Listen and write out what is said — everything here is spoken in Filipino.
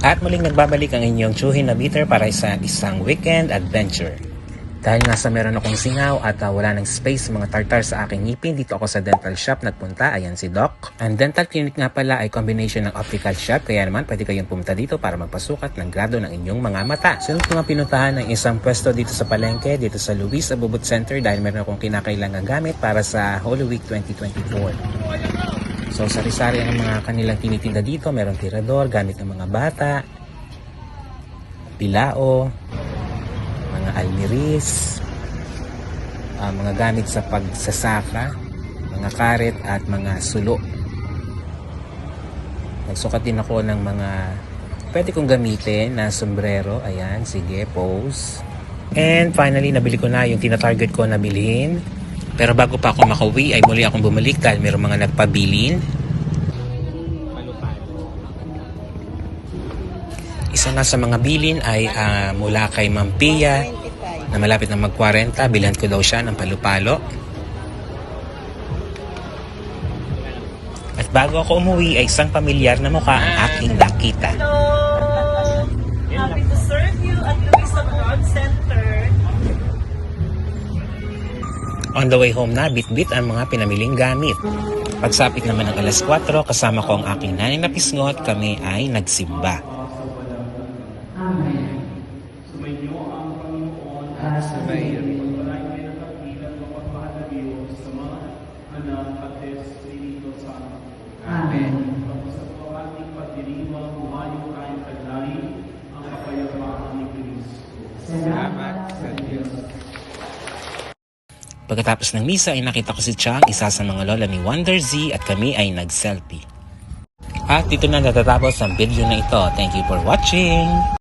At muling nagbabalik ang inyong tsuhin na bitter para sa isang weekend adventure. Dahil nga sa meron akong singaw at wala ng space mga tartar sa aking ngipin, dito ako sa dental shop nagpunta. Ayan si Doc. Ang dental clinic nga pala ay combination ng optical shop, kaya naman pwede kayong pumunta dito para magpasukat ng grado ng inyong mga mata. Sunod ko nga pinuntahan ng isang pwesto dito sa palengke, dito sa Luis Abubot Center, dahil meron akong kinakailangang gamit para sa Holy Week 2024. So sari-sari ang mga kanilang tinitinda dito. Merong tirador, gamit ng mga bata, bilao, mga almiris, mga gamit sa pagsasaka, mga karet at mga sulo. Nagsukat din ako ng mga pwede kong gamitin na sombrero. Ayan, sige, pose. And finally, nabili ko na yung tina-target ko na bilhin. Pero bago pa ako makauwi ay muli akong bumalik dahil mayroong mga nagpabilin. Isa nga sa mga bilin ay mula kay Ma'am Pia na malapit na mag-40. Bilhan ko daw siya ng palu-palo. At bago ako umuwi ay isang pamilyar na mukha ang aking nakita. Hello! Happy to serve you at Luis Abubot Center. On the way home na, bit-bit ang mga pinamiling gamit. Pagsapit naman ng alas 4, kasama ko ang aking nanay na pisngot, kami ay nagsimba. Amen. Sumainyo ang Panginoon at sumainyo. Maraming nakapilan mapagmahal na Diyos sa mga anak at Espiritu Santo. Amen. Sa ating pagdiriwang, humayong kahit taglay ang kapayapaan ni Kristo. Salamat sa Diyos. Pagkatapos ng misa ay nakita ko si Chang, isa sa mga lola ni Wonder Z, at kami ay nag-selfie. At dito na natatapos ang video na ito. Thank you for watching!